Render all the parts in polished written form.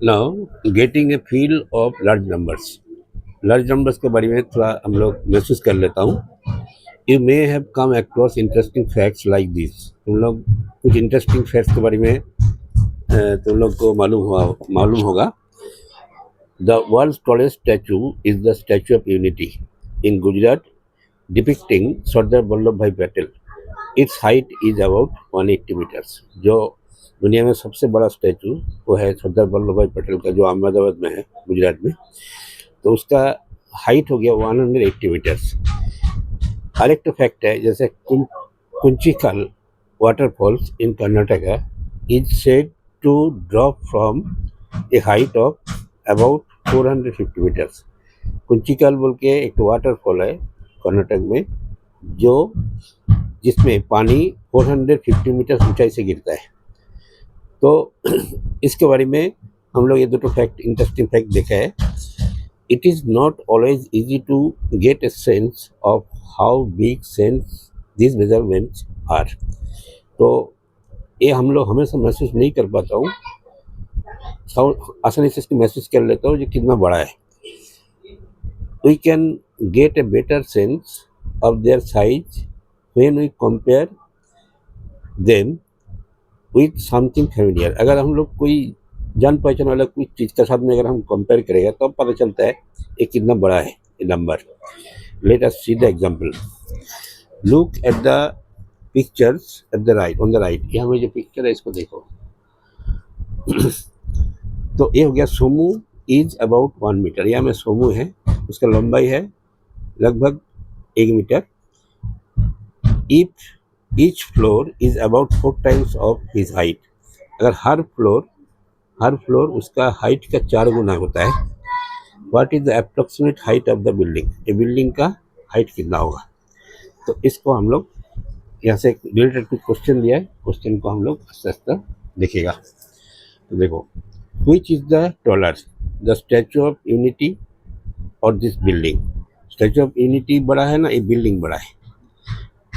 Now getting a feel of large numbers के बारे में थोड़ा हम लोग महसूस कर लेता हूँ। You may have come across interesting facts like this. तुम लोग कुछ इंटरेस्टिंग फैक्ट्स के बारे में तुम लोग को मालूम होगा। The world's tallest statue is the Statue of Unity in Gujarat depicting Sardar Vallabh Bhai Patel. It's height is about 180 metres. जो दुनिया में सबसे बड़ा स्टैचू वो है सरदार वल्लभ भाई पटेल का, जो अहमदाबाद में है, गुजरात में। तो उसका हाइट हो गया 180 मीटर्स। हर एक तो फैक्ट है, जैसे Kunchikal waterfalls in Karnataka is said to drop from a height of about 450 meters. Kunchikal बोल के एक वाटरफॉल है कर्नाटक में, जो जिसमें पानी 450 मीटर ऊंचाई से गिरता है। तो इसके बारे में हम लोग ये दो फैक्ट, इंटरेस्टिंग फैक्ट देखा है। It is not always easy to get a sense of how big sense this measurements are. तो ये हम लोग हमेशा महसूस नहीं कर पाता हूँ, आसानी से इसको महसूस कर लेता हूँ जो कितना बड़ा है। We can get a better sense of their size when we compare them with something familiar। अगर हम लोग कोई जान पहचान वाला कोई चीज़ के साथ में अगर हम कंपेयर करेंगे तो पता चलता है ये कितना बड़ा है ये number. Let us see the example. Look at the pictures at the right, on the right. ये हमें जो पिक्चर है इसको देखो। तो ये हो गया सोमू इज अबाउट 1 मीटर। यह हमें सोमू है, उसका लंबाई है लगभग 1 मीटर। If each floor is about 4 times of his height. अगर हर फ्लोर उसका हाइट का 4 गुना होता है। What is the approximate height of the building. ये बिल्डिंग का हाइट कितना होगा। तो इसको हम लोग यहाँ से रिलेटेड कुछ क्वेश्चन दिया है, क्वेश्चन को हम लोग आस्ते आस्ते देखेगा। तो देखो, which is the taller, the Statue of Unity or this building. Statue of Unity बड़ा है ना, ये बिल्डिंग बड़ा है।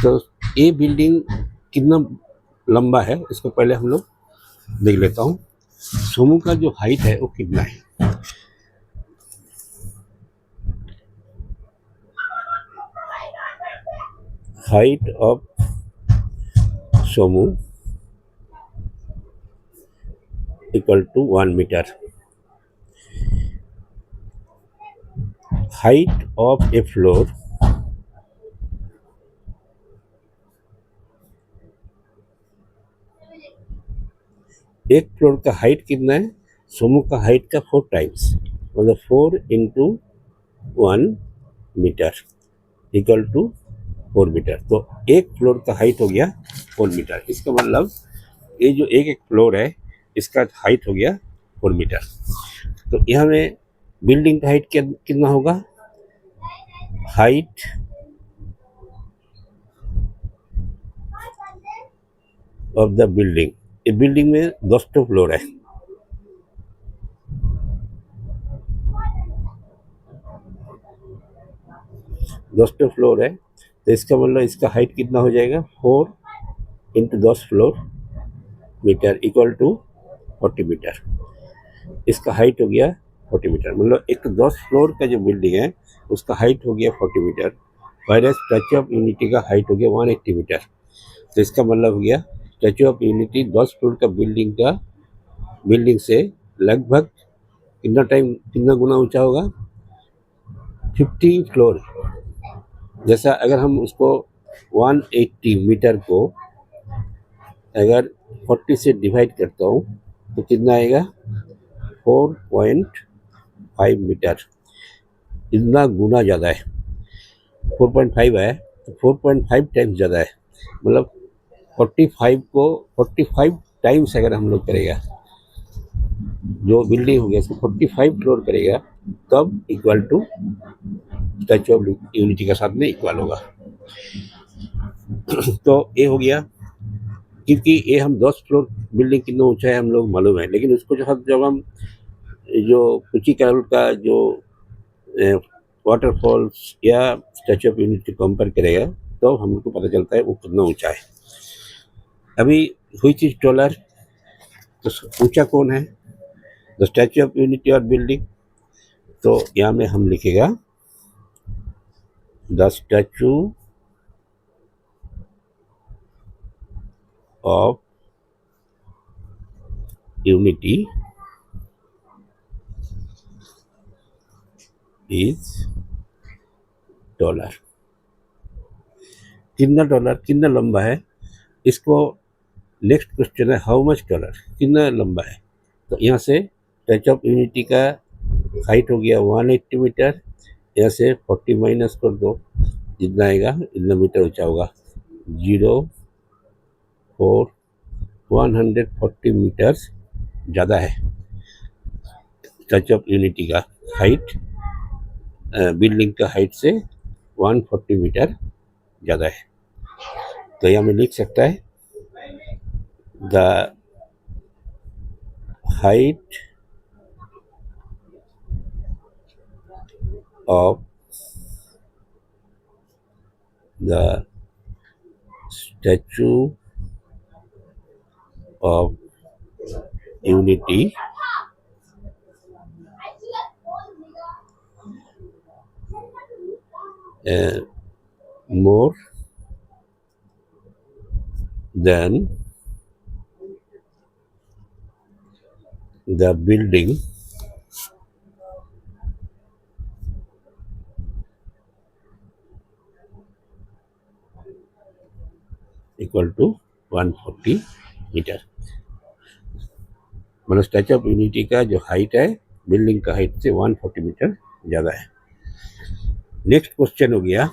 तो ये बिल्डिंग कितना लंबा है इसको पहले हम लोग देख लेता हूँ। सोमू का जो हाइट है वो कितना है। Height of Somu equal to 1 meter. Height of a floor एक फ्लोर का हाइट कितना है, सोमू का हाइट का 4 टाइम्स, मतलब 4 into 1 meter equal to 4 meter. तो एक फ्लोर का हाइट हो गया 4 मीटर। इसका मतलब ये जो एक फ्लोर है इसका हाइट हो गया 4 मीटर। तो यहाँ में बिल्डिंग का हाइट कितना होगा। हाइट ऑफ द बिल्डिंग, ये बिल्डिंग में 10 फ्लोर है। फ्लोर है, तो इसका मतलब इसका हाइट कितना हो जाएगा 4 into 10 floor meter equal to 40 meter. इसका हाइट हो गया 40 मीटर। मतलब एक 10 फ्लोर का जो बिल्डिंग है उसका हाइट हो गया 40 meter, whereas Statue of Unity का हाइट हो गया 180 मीटर। तो इसका मतलब हो गया स्टैचू ऑफ यूनिटी 10 फ्लोर का बिल्डिंग से लगभग कितना गुना ऊंचा होगा, 50 फ्लोर। जैसा अगर हम उसको 180 मीटर को अगर 40 से डिवाइड करता हूँ तो कितना आएगा 4.5 मीटर। इतना गुना ज़्यादा है, 4.5 है तो 4.5 टाइम्स ज़्यादा है। मतलब 45 टाइम्स अगर हम लोग करेगा, जो बिल्डिंग हो गया इसको 45 फ्लोर करेगा तब equal to Statue of Unity के साथ में इक्वल होगा। तो ये हो गया, क्योंकि ये हम 10 फ्लोर बिल्डिंग कितना ऊंचा है हम लोग मालूम है, लेकिन उसको जब हम जो कुचिकल का जो वाटरफॉल्स या स्टैचू ऑफ यूनिटी कंपेयर करेगा तो हम लोग को पता चलता है वो कितना ऊंचा है। अभी हुई चीज टॉलर, तो ऊंचा कौन है, द स्टैचू ऑफ यूनिटी और बिल्डिंग, तो यहाँ में हम लिखेगा the Statue of Unity is dollar. कितना डॉलर, कितना लंबा है, इसको नेक्स्ट क्वेश्चन है हाउ मच डॉलर, कितना लंबा है। तो यहाँ से स्टैचू ऑफ यूनिटी का हाइट हो गया 180 मीटर, यहाँ से 40 माइनस कर दो, जितना आएगा इतना मीटर ऊंचा होगा, 140 मीटर्स ज़्यादा है स्टैचू ऑफ यूनिटी का हाइट, बिल्डिंग का हाइट से 140 मीटर ज़्यादा है। तो यहाँ में लिख सकता है the height of the Statue of Unity more than the building equal to 140 meter. मतलब स्टैचू ऑफ यूनिटी का जो हाइट है बिल्डिंग का हाइट से 140 मीटर ज़्यादा है। नेक्स्ट क्वेश्चन हो गया,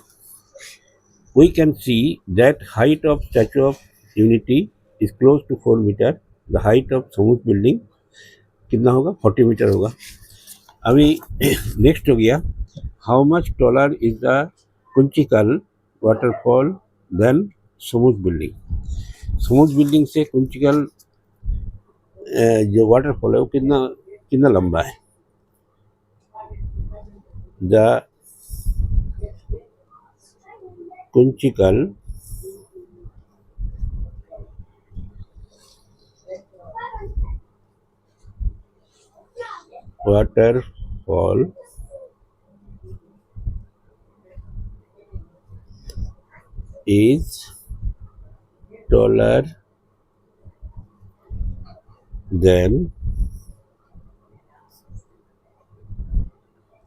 we can see that height of Statue of Unity is close to 4 meter, the height of smooth building कितना होगा, 40 मीटर होगा। अभी नेक्स्ट हो गया, how much taller is the Kunchikal waterfall than smooth building. Smooth building से कुंचिकल जो waterfall है वो कितना कितना लंबा है। The Kunchikal waterfall is taller than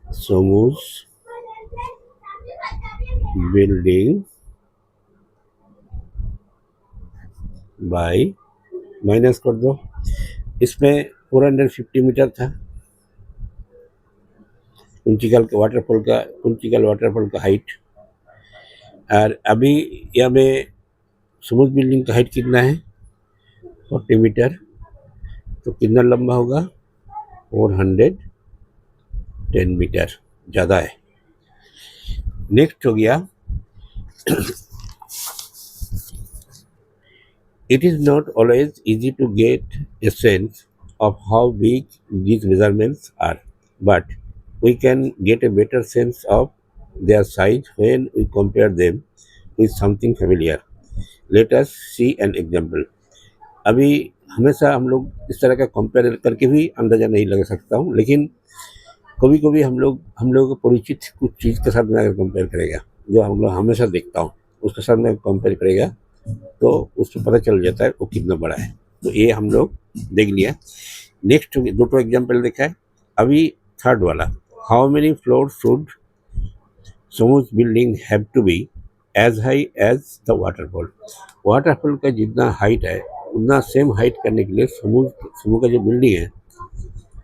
smooth building by, minus कर दो, इसमें 450 मीटर था कुंचिकल वाटरफॉल का हाइट, और अभी यहाँ में स्मूथ बिल्डिंग का हाइट कितना है 40 मीटर, तो कितना लंबा होगा 410 मीटर ज़्यादा है। नेक्स्ट हो गया, it is not always easy to get a sense of how big these measurements are, but we can get a better sense of their size when we compare them with something familiar. Let us see an example. अभी हमेशा हम लोग इस तरह का compare करके भी अंदाज़ा नहीं लगा सकता हूँ, लेकिन कभी कभी हम लोग को परिचित कुछ चीज़ के साथ में अगर कंपेयर करेगा, जो हम लोग हमेशा देखता हूँ उसके साथ में कंपेयर करेगा तो उससे पता चल जाता है वो कितना बड़ा है। तो ये हम लोग देख लिया। नेक्स्ट दो एग्जाम्पल देखा है। अभी थर्ड वाला, how many floor should smooth building have to be as high as the waterfall. Waterfall का जितना हाइट है उतना सेम हाइट करने के लिए समूह का जो बिल्डिंग है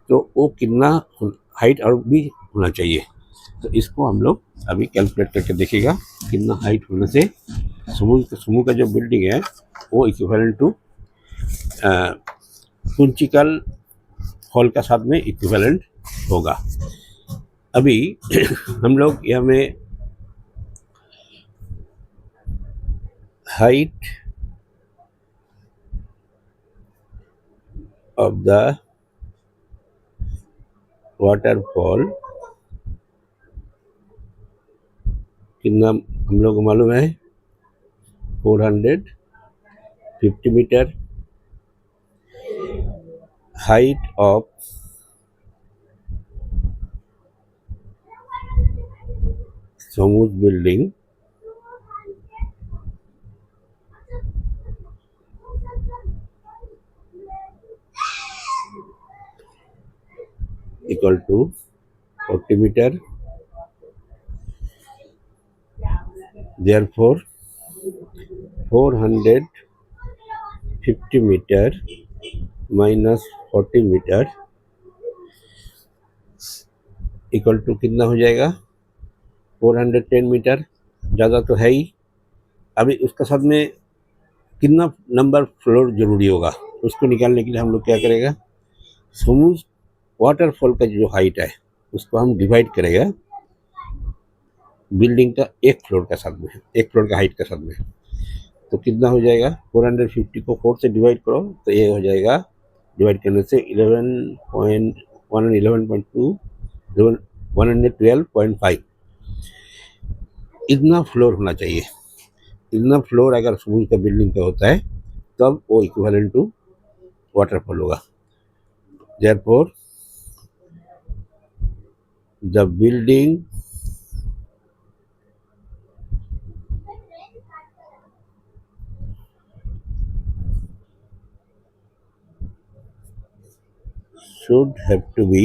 तो वो कितना हाइट और भी होना चाहिए। तो इसको हम लोग अभी कैलकुलेट करके देखेगा कितना हाइट होने से समूह का जो बिल्डिंग है वो इक्विवेलेंट टू कुंचिकल फॉल का साथ में इक्विवेलेंट होगा। अभी हम लोग यहाँ में हाइट ऑफ द वाटरफॉल कितना हम लोग को मालूम है 450 meter. Height of Samud building equal to 40 meter. Therefore, 450 meter minus 40 meter equal to कितना हो जाएगा 410 मीटर. ज़्यादा तो है ही. अभी उसका साथ में कितना नंबर फ्लोर जरूरी होगा उसको निकालने के लिए हम लोग क्या करेगा समूह वाटरफॉल का जो हाइट है उसको हम डिवाइड करेगा बिल्डिंग का एक फ्लोर का साथ में एक फ्लोर का हाइट का साथ में. तो कितना हो जाएगा 450 को 4 से डिवाइड करो तो ये हो जाएगा डिवाइड करने से 11.2 112.5 इतना फ्लोर होना चाहिए. इतना फ्लोर अगर समूह का बिल्डिंग का होता है तब वो इक्विवेलेंट टू वाटरफॉल होगा. Therefore the building should have to be